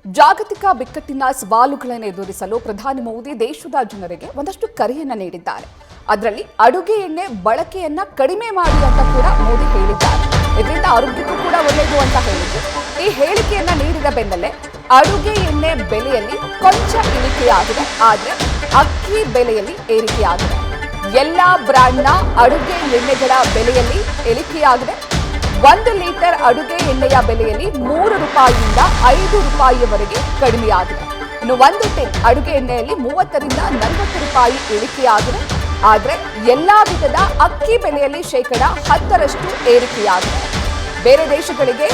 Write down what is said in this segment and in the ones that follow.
ಜಾಗತಿಕ ಬಿಕ್ಕಟ್ಟಿನ ಸವಾಲುಗಳನ್ನು ಎದುರಿಸಲು ಪ್ರಧಾನಿ ಮೋದಿ ದೇಶದ ಜನರಿಗೆ ಒಂದಷ್ಟು ಕರೆಯನ್ನ ನೀಡಿದ್ದಾರೆ. ಅದರಲ್ಲಿ ಅಡುಗೆ ಎಣ್ಣೆ ಬಳಕೆಯನ್ನ ಕಡಿಮೆ ಮಾಡಿ ಅಂತ ಕೂಡ ಮೋದಿ ಹೇಳಿದ್ದಾರೆ. ಇದರಿಂದ ಆರೋಗ್ಯಕ್ಕೂ ಕೂಡ ಒಳ್ಳೆಯದು ಅಂತ ಹೇಳಿದ್ರು. ಈ ಹೇಳಿಕೆಯನ್ನ ನೀಡಿದ ಬೆನ್ನಲ್ಲೇ ಅಡುಗೆ ಎಣ್ಣೆ ಬೆಲೆಯಲ್ಲಿ ಕೊಂಚ ಇಳಿಕೆಯಾಗಿದೆ. ಆದರೆ ಅಕ್ಕಿ ಬೆಲೆಯಲ್ಲಿ ಏರಿಕೆಯಾಗಿದೆ. ಎಲ್ಲಾ ಬ್ರ್ಯಾಂಡ್ನ ಅಡುಗೆ ಎಣ್ಣೆಗಳ ಬೆಲೆಯಲ್ಲಿ ಇಳಿಕೆಯಾಗಿದೆ. 1 ಲೀಟರ್ ಅಡುಗೆ ಎಣ್ಣೆಯ ಬೆಲೆಯಲ್ಲಿ 3 ರೂಪಾಯಿಯಿಂದ 5 ರೂಪಾಯಿಯವರೆಗೆ ಕಡಿಮೆಯಾಗಿದೆ. ಇನ್ನು 1 ಟಿನ್ ಅಡುಗೆ ಎಣ್ಣೆಯಲ್ಲಿ 30ರಿಂದ 40 ರೂಪಾಯಿ ಇಳಿಕೆಯಾಗಿದೆ. ಆದರೆ ಎಲ್ಲಾ ವಿಧದ ಅಕ್ಕಿ ಬೆಲೆಯಲ್ಲಿ ಶೇಕಡ 10ರಷ್ಟು ಏರಿಕೆಯಾಗಿದೆ. ಬೇರೆ ದೇಶಗಳಿಗೆ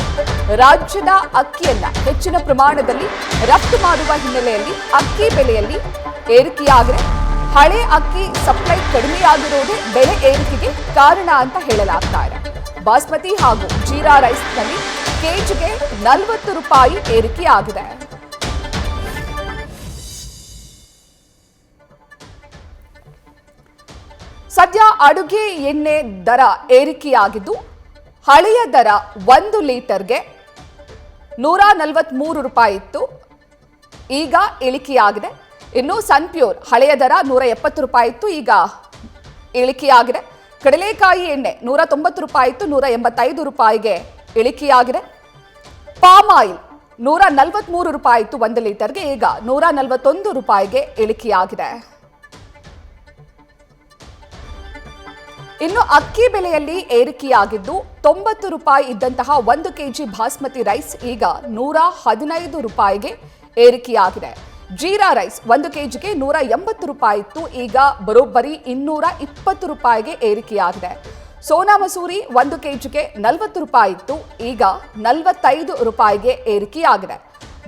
ರಾಜ್ಯದ ಅಕ್ಕಿಯನ್ನ ಹೆಚ್ಚಿನ ಪ್ರಮಾಣದಲ್ಲಿ ರಫ್ತು ಮಾಡುವ ಹಿನ್ನೆಲೆಯಲ್ಲಿ ಅಕ್ಕಿ ಬೆಲೆಯಲ್ಲಿ ಏರಿಕೆಯಾಗಿದೆ. ಹಳೆ ಅಕ್ಕಿ ಸಪ್ಲೈ ಕಡಿಮೆಯಾಗಿರುವುದೇ ಬೆಲೆ ಏರಿಕೆಗೆ ಕಾರಣ ಅಂತ ಹೇಳಲಾಗ್ತಾ ಇದೆ. ಬಾಸ್ಮತಿ ಹಾಗೂ ಜೀರಾ ರೈಸ್ನಲ್ಲಿ ಕೆಜಿಗೆ 40 ರೂಪಾಯಿ ಏರಿಕೆಯಾಗಿದೆ. ಸದ್ಯ ಅಡುಗೆ ಎಣ್ಣೆ ದರ ಏರಿಕೆಯಾಗಿದ್ದು, ಹಳೆಯ ದರ 1 ಲೀಟರ್ಗೆ 143 ರೂಪಾಯಿ ಇತ್ತು, ಈಗ ಇಳಿಕೆಯಾಗಿದೆ. ಇನ್ನು ಸನ್ಪ್ಯೂರ್ ಹಳೆಯ ದರ 170 ರೂಪಾಯಿ ಇತ್ತು, ಈಗ ಇಳಿಕೆಯಾಗಿದೆ. ಕಡಲೆಕಾಯಿ ಎಣ್ಣೆ 190 ರೂಪಾಯಿ ಇತ್ತು, 185 ರೂಪಾಯಿಗೆ ಇಳಿಕೆಯಾಗಿದೆ. ಪಾಮ್ ಆಯಿಲ್ 143 ರೂಪಾಯಿ ಇತ್ತು 1 ಲೀಟರ್ಗೆ, ಈಗ 141 ರೂಪಾಯಿಗೆ ಇಳಿಕೆಯಾಗಿದೆ. ಇನ್ನು ಅಕ್ಕಿ ಬೆಲೆಯಲ್ಲಿ ಏರಿಕೆಯಾಗಿದ್ದು, 90 ರೂಪಾಯಿ ಇದ್ದಂತಹ 1 ಕೆಜಿ ಬಾಸ್ಮತಿ ರೈಸ್ ಈಗ 115 ರೂಪಾಯಿಗೆ ಏರಿಕೆಯಾಗಿದೆ. ಜೀರಾ ರೈಸ್ 1 ಕೆಜಿಗೆ 180 ರೂಪಾಯಿ ಇತ್ತು, ಈಗ ಬರೋಬ್ಬರಿ 220 ರೂಪಾಯಿಗೆ ಏರಿಕೆಯಾಗಿದೆ. ಸೋನಾ ಮಸೂರಿ 1 ಕೆಜಿಗೆ 40 ರೂಪಾಯಿ ಇತ್ತು, ಈಗ 45 ರೂಪಾಯಿಗೆ ಏರಿಕೆಯಾಗಿದೆ.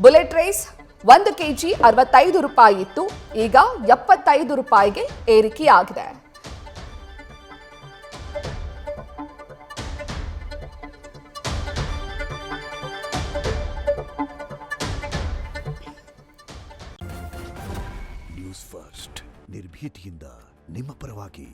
ಬುಲೆಟ್ ರೈಸ್ 1 ಕೆಜಿ 65 ರೂಪಾಯಿ ಇತ್ತು, ಈಗ 75 ರೂಪಾಯಿಗೆ ಏರಿಕೆಯಾಗಿದೆ. ನ್ಯೂಸ್ ಫಸ್ಟ್ ನಿರ್ಭೀತಿಯಿಂದ ನಿಮ್ಮ ಪರವಾಗಿ.